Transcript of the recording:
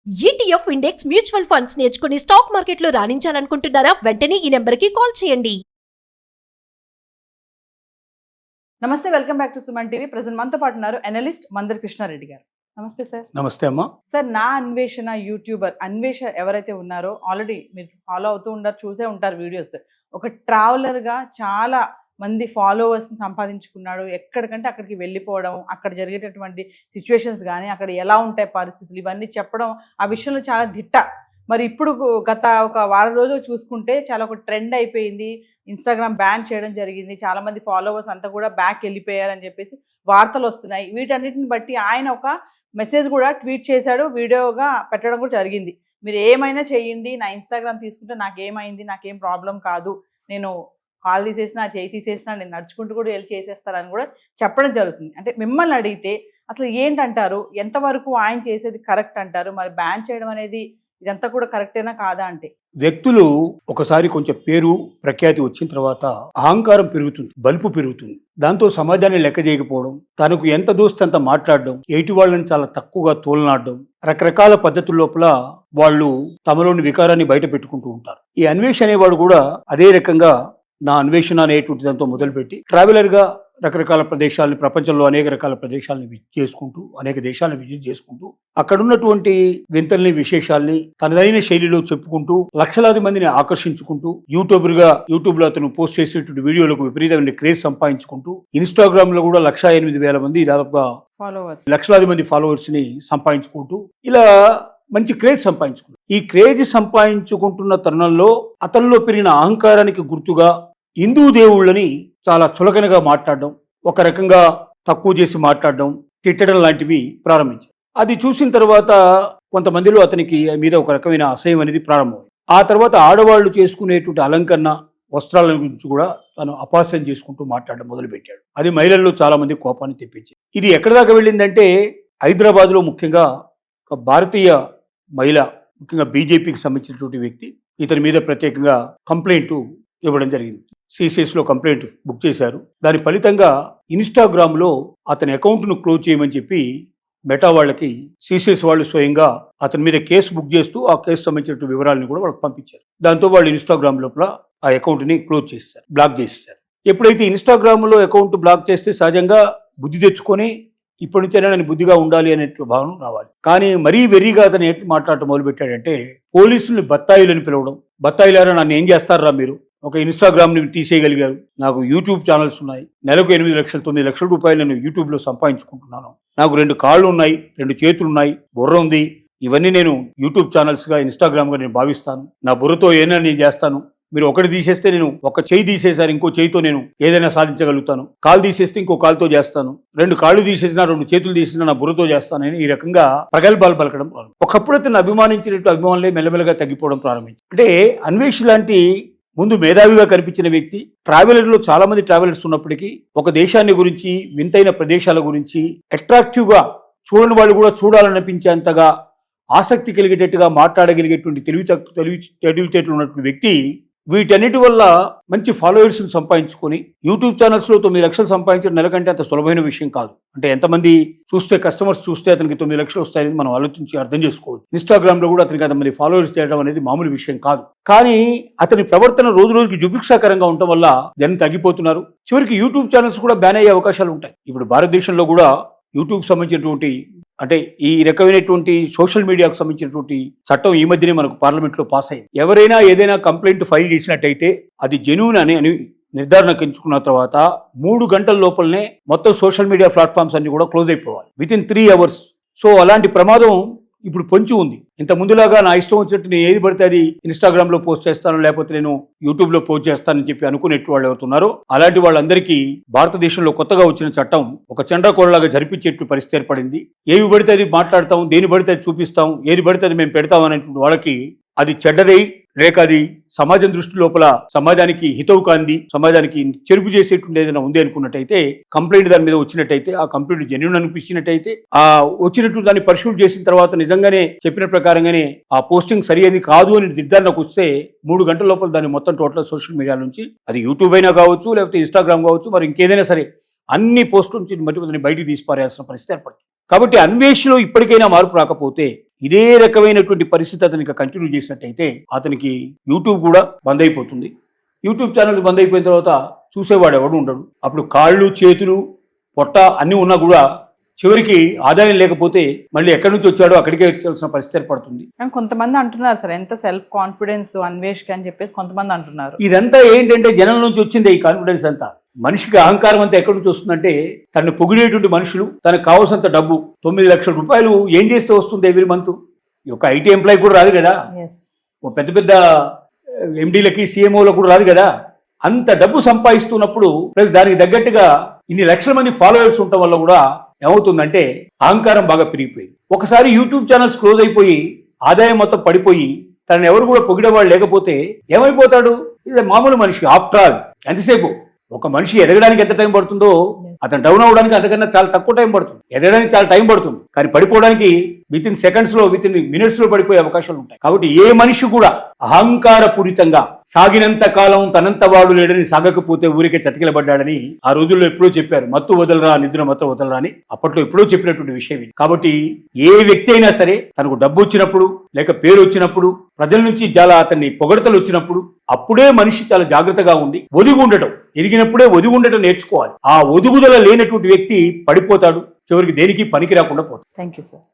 ETF index mutual funds నేర్చుకుని stock మార్కెట్లో రాణించాలనుకుంటున్నారా? వెంటనే ఈ నెంబర్కి కాల్ చేయండి. నమస్తే, welcome back to Suman TV. Present మనతో పాటు ఉన్నారు అనలిస్ట్ మందర్ కృష్ణారెడ్డి గారు. నమస్తే సార్. నమస్తే అమ్మా. సార్, నా అన్వేషణ యూట్యూబర్ అన్వేష ఎవరైతే ఉన్నారో ఆల్రెడీ మీరు ఫాలో అవుతూ ఉంటారు, చూసే ఉంటారు వీడియోస్. ఒక ట్రావెలర్గా చాలా మంది ఫాలోవర్స్ని సంపాదించుకున్నాడు. ఎక్కడికంటే అక్కడికి వెళ్ళిపోవడం, అక్కడ జరిగేటటువంటి సిచ్యువేషన్స్ కానీ అక్కడ ఎలా ఉంటాయి పరిస్థితులు ఇవన్నీ చెప్పడం, ఆ విషయంలో చాలా దిట్ట. మరి ఇప్పుడు గత ఒక వారం రోజులు చూసుకుంటే చాలా ఒక ట్రెండ్ అయిపోయింది. ఇన్స్టాగ్రామ్ బ్యాన్ చేయడం జరిగింది. చాలామంది ఫాలోవర్స్ అంతా కూడా బ్యాక్ వెళ్ళిపోయారని చెప్పేసి వార్తలు వస్తున్నాయి. వీటన్నిటిని బట్టి ఆయన ఒక మెసేజ్ కూడా ట్వీట్ చేశాడు, వీడియోగా పెట్టడం కూడా జరిగింది. మీరు ఏమైనా చేయండి, నా ఇన్స్టాగ్రామ్ తీసుకుంటే నాకేమైంది, నాకేం ప్రాబ్లం కాదు, నేను కాల్ తీసేసినా చేయి తీసేసినా నేను నడుచుకుంటూ కూడా వెళ్ళి చేసేస్తారని కూడా చెప్పడం జరుగుతుంది. అంటే మిమ్మల్ని అడిగితే అసలు ఏంటంటారు, ఎంతవరకు ఆయన చేసేది కరెక్ట్ అంటారు? మరి బ్యాన్ చేయడం అనేది ఇదంతా కూడా కరెక్టేనా కాదా? అంటే వ్యక్తులు ఒకసారి కొంచెం పేరు ప్రఖ్యాతి వచ్చిన తర్వాత అహంకారం పెరుగుతుంది, బలుపు పెరుగుతుంది. దాంతో సమాజాన్ని లెక్క చేయకపోవడం, తనకు ఎంత దోస్తే అంత మాట్లాడడం, ఎయిటి వాళ్ళని చాలా తక్కువగా తోలనాడడం, రకరకాల పద్ధతుల లోపల వాళ్ళు తమలోని వికారాన్ని బయట పెట్టుకుంటూ ఉంటారు. ఈ అన్వేషణ అనేవాడు కూడా అదే రకంగా నా అన్వేషణ అనేటువంటి దాంతో మొదలుపెట్టి ట్రావెలర్గా రకరకాల ప్రదేశాలని, ప్రపంచంలో అనేక రకాల ప్రదేశాలను విజిట్ చేసుకుంటూ, అనేక దేశాలను విజిట్ చేసుకుంటూ, అక్కడ ఉన్నటువంటి వింతల్ని, విశేషాల్ని తనదైన శైలిలో చెప్పుకుంటూ లక్షలాది మందిని ఆకర్షించుకుంటూ, యూట్యూబ్ లో అతను పోస్ట్ చేసేటువంటి వీడియోలకు విపరీతమైన క్రేజ్ సంపాదించుకుంటూ, ఇన్స్టాగ్రామ్ లో కూడా 1,08,000 మంది, దాదాపుగా లక్షలాది మంది ఫాలోవర్స్ ని సంపాదించుకుంటూ ఇలా మంచి క్రేజ్ సంపాదించుకుంటారు. ఈ క్రేజ్ సంపాదించుకుంటున్న తరుణంలో అతనిలో పెరిగిన అహంకారానికి గుర్తుగా హిందూ దేవుళ్ళని చాలా చులకనగా మాట్లాడడం, ఒక రకంగా తక్కువ చేసి మాట్లాడడం, తిట్టడం లాంటివి ప్రారంభించారు. అది చూసిన తర్వాత కొంతమందిలో అతనికి మీద ఒక రకమైన అసహ్యం అనేది ప్రారంభమైంది. ఆ తర్వాత ఆడవాళ్లు చేసుకునేటువంటి అలంకరణ, వస్త్రాల గురించి కూడా తను అపహాస్యం చేసుకుంటూ మాట్లాడడం మొదలుపెట్టాడు. అది మహిళల్లో చాలా మంది కోపాన్ని తెప్పించింది. ఇది ఎక్కడి దాకా వెళ్ళిందంటే హైదరాబాద్లో ముఖ్యంగా ఒక భారతీయ మహిళ, ముఖ్యంగా బీజేపీకి సంబంధించినటువంటి వ్యక్తి ఇతని మీద ప్రత్యేకంగా కంప్లైంట్ ఇవ్వడం జరిగింది. సిసిఎస్లో కంప్లైంట్ బుక్ చేశారు. దాని ఫలితంగా ఇన్స్టాగ్రామ్లో అతని అకౌంట్ను క్లోజ్ చేయమని చెప్పి మెటా వాళ్ళకి సిసిఎస్ వాళ్ళు స్వయంగా అతని మీద కేసు బుక్ చేస్తూ ఆ కేసు సంబంధించిన వివరాలను కూడా వాళ్ళకి పంపించారు. దాంతో వాళ్ళు ఇన్స్టాగ్రామ్ లోపల ఆ అకౌంట్ని క్లోజ్ చేశారు, బ్లాక్ చేసేసారు. ఎప్పుడైతే ఇన్స్టాగ్రామ్లో అకౌంట్ బ్లాక్ చేస్తే సహజంగా బుద్ధి తెచ్చుకొని ఇప్పటి నుంచైనా నేను బుద్ధిగా ఉండాలి అనే భావన రావాలి. కానీ మరీ వెర్రిగా అతను ఏంటి మాట్లాడటం మొదలుపెట్టాడంటే పోలీసుల్ని బత్తాయిలని పిలవడం. బత్తాయిలారా నన్ను ఏం చేస్తారా మీరు? ఒక ఇన్స్టాగ్రామ్ని తీసేయగలిగారు, నాకు యూట్యూబ్ ఛానల్స్ ఉన్నాయి, నెలకు 8 లక్షలు 9 లక్షల రూపాయలు నేను యూట్యూబ్లో సంపాదించుకుంటున్నాను, నాకు 2 కాళ్ళు ఉన్నాయి, 2 చేతులు ఉన్నాయి, బుర్ర ఉంది, ఇవన్నీ నేను యూట్యూబ్ ఛానల్స్గా, ఇన్స్టాగ్రామ్గా నేను భావిస్తాను, నా బుర్రతో ఏదైనా నేను చేస్తాను, మీరు ఒకటి తీసేస్తే నేను ఒక చేయి తీసేసారు, ఇంకో చేయితో నేను ఏదైనా సాధించగలుగుతాను, కాలు తీసేస్తే ఇంకో కాలుతో చేస్తాను, 2 కాళ్ళు తీసేసినా 2 చేతులు తీసేసినా నా బుర్రతో చేస్తానని ఈ రకంగా ప్రగల్భాలు పలకడం ప్రారంభం. ఒకప్పుడు అతను అభిమానించినట్టు అభిమానులే మెల్లమెల్లగా తగ్గిపోవడం ప్రారంభించి, అంటే అన్వేష్ లాంటి ముందు మేధావిగా కనిపించిన వ్యక్తి, ట్రావెలర్లో చాలా మంది ట్రావెలర్స్ ఉన్నప్పటికీ ఒక దేశాన్ని గురించి, వింతైన ప్రదేశాల గురించి అట్రాక్టివ్గా చూడని వాళ్ళు కూడా చూడాలనిపించేంతగా ఆసక్తి కలిగేటట్టుగా మాట్లాడగలిగేటువంటి తెలివితేటలు ఉన్నటువంటి వ్యక్తి వీటన్నిటి వల్ల మంచి ఫాలోవర్స్ని సంపాదించుకొని యూట్యూబ్ ఛానల్స్లో 9 లక్షలు సంపాదించడం నెలకంటే అంత సులభమైన విషయం కాదు. అంటే ఎంతమంది చూస్తే, కస్టమర్స్ చూస్తే అతనికి 9 లక్షలు వస్తాయని మనం ఆలోచించి అర్థం చేసుకోవచ్చు. ఇన్స్టాగ్రామ్లో కూడా అతనికి అంతమంది ఫాలోవర్స్ చేయడం అనేది మామూలు విషయం కాదు. కానీ అతని ప్రవర్తన రోజు రోజుకి జుభిక్షాకరంగా ఉండటం వల్ల జనం తగ్గిపోతున్నారు. చివరికి యూట్యూబ్ ఛానల్స్ కూడా బ్యాన్ అయ్యే అవకాశాలు ఉంటాయి. ఇప్పుడు భారతదేశంలో కూడా యూట్యూబ్ సంబంధించినటువంటి, అంటే ఈ రకమైనటువంటి సోషల్ మీడియాకు సంబంధించినటువంటి చట్టం ఈ మధ్యనే మనకు పార్లమెంట్లో పాస్ అయింది. ఎవరైనా ఏదైనా కంప్లైంట్ ఫైల్ చేసినట్టయితే అది జెన్యూన్ అని నిర్ధారణకు ఎంచుకున్న తర్వాత 3 గంటల లోపలనే మొత్తం సోషల్ మీడియా ప్లాట్ఫామ్స్ అన్ని కూడా క్లోజ్ అయిపోవాలి, వితిన్ 3 hours. సో అలాంటి ప్రమాదం ఇప్పుడు పొంచి ఉంది. ఇంత ముందులాగా నా ఇష్టం వచ్చినట్టు నేను ఏది పడితే అది ఇన్స్టాగ్రామ్లో పోస్ట్ చేస్తాను, లేకపోతే నేను యూట్యూబ్లో పోస్ట్ చేస్తానని చెప్పి అనుకునేట్టు వాళ్ళు అవుతున్నారో అలాంటి వాళ్ళందరికీ భారతదేశంలో కొత్తగా వచ్చిన చట్టం ఒక చండ్రకోడలాగా జరిపించేట్టు పరిస్థితి ఏర్పడింది. ఏవి పడితే అది మాట్లాడతాం, దేని పడితే అది చూపిస్తాం, ఏది పడితే అది మేము పెడతాం అనేటువంటి వాళ్ళకి అది చెడ్డదై, లేక అది సమాజం దృష్టి లోపల సమాజానికి హితవు కాంది, సమాజానికి చెరుపు చేసేటువంటి ఏదైనా ఉంది అనుకున్నట్టయితే, కంప్లైంట్ దాని మీద వచ్చినట్టయితే, ఆ కంప్లైంట్ జెన్యూన్ అనిపించినట్టయితే, ఆ వచ్చినట్టు దాన్ని పరిశీలన చేసిన తర్వాత నిజంగానే చెప్పిన ప్రకారంగానే ఆ పోస్టింగ్ సరియది కాదు అని నిర్ధారణకు వస్తే 3 గంటల లోపల దాన్ని మొత్తం టోటల్ సోషల్ మీడియా నుంచి, అది యూట్యూబ్ అయినా కావచ్చు, లేకపోతే ఇన్స్టాగ్రామ్ కావచ్చు, మరి ఇంకేదైనా సరే అన్ని పోస్టుల నుంచి బయటికి తీసిపారేయాల్సిన పరిస్థితి ఏర్పడుతుంది. కాబట్టి అన్వేషణలో ఇప్పటికైనా మార్పు రాకపోతే ఇదే రకమైనటువంటి పరిస్థితి అతనికి కంటిన్యూ చేసినట్టయితే అతనికి యూట్యూబ్ కూడా బంద్ అయిపోతుంది. యూట్యూబ్ ఛానల్ బంద్ అయిపోయిన తర్వాత చూసేవాడు ఎవడు ఉండడు. అప్పుడు కాళ్ళు చేతులు పొట్ట అన్నీ ఉన్నా కూడా చివరికి ఆదాయం లేకపోతే మళ్ళీ ఎక్కడి నుంచి వచ్చాడో అక్కడికే వచ్చాల్సిన పరిస్థితి ఏర్పడుతుంది. కానీ కొంతమంది అంటున్నారు సార్, ఎంత సెల్ఫ్ కాన్ఫిడెన్స్ అన్వేష్కి అని చెప్పేసి కొంతమంది అంటున్నారు. ఇదంతా ఏంటంటే జనం నుంచి వచ్చింది ఈ కాన్ఫిడెన్స్ అంతా. మనిషికి అహంకారం అంతా ఎక్కడి నుంచి వస్తుందంటే తనను పొగిడేటువంటి మనుషులు, తనకు కావాల్సినంత డబ్బు 9 లక్షల రూపాయలు ఏం చేస్తే వస్తుంది ఎవ్రీ మంత్. ఒక ఐటీ ఎంప్లాయీ కూడా రాదు కదా, ఓ పెద్ద పెద్ద ఎండీలకి సీఎంఓలకు కూడా రాదు కదా. అంత డబ్బు సంపాదిస్తున్నప్పుడు ప్లస్ దానికి తగ్గట్టుగా ఇన్ని లక్షల మంది ఫాలోవర్స్ ఉండటం వల్ల కూడా ఏమవుతుందంటే అహంకారం బాగా పెరిగిపోయింది. ఒకసారి యూట్యూబ్ ఛానల్స్ క్లోజ్ అయిపోయి ఆదాయం మొత్తం పడిపోయి తనని ఎవరు కూడా పొగిడేవాళ్ళు లేకపోతే ఏమైపోతాడు? ఇది మామూలు మనిషి. ఆఫ్టర్ ఆల్ ఎంతసేపు ఒక మనిషి ఎదగడానికి ఎంత టైం పడుతుందో అతను డౌన్ అవడానికి అంతకన్నా చాలా తక్కువ టైం పడుతుంది. ఎదగడానికి చాలా టైం పడుతుంది, కానీ పడిపోవడానికి విత్ ఇన్ సెకండ్స్ లో విత్ ఇన్ మినిట్స్ లో పడిపోయే అవకాశాలు ఉంటాయి. కాబట్టి ఏ మనిషి కూడా అహంకారపూరితంగా సాగినంత కాలం తనంత వాడు లేడని, సాగకపోతే ఊరికే చతికిలబడ్డాడని ఆ రోజుల్లో ఎప్పుడో చెప్పారు. మత్తు వదలరా నిద్ర మత్తు వదలరా అని అప్పట్లో ఎప్పుడో చెప్పినటువంటి విషయం ఇది. కాబట్టి ఏ వ్యక్తి అయినా సరే తనకు డబ్బు వచ్చినప్పుడు లేక పేరు వచ్చినప్పుడు ప్రజల నుంచి చాలా అతన్ని పొగడతలు వచ్చినప్పుడు అప్పుడే మనిషి చాలా జాగ్రత్తగా ఉండి ఒదిగి ఉండటం, ఎదిగినప్పుడే ఒదిగి ఉండటం నేర్చుకోవాలి. ఆ ఒదుగుదల లేనటువంటి వ్యక్తి పడిపోతాడు, చివరికి దేనికి పనికి రాకుండా పోతాడు. Thank you sir.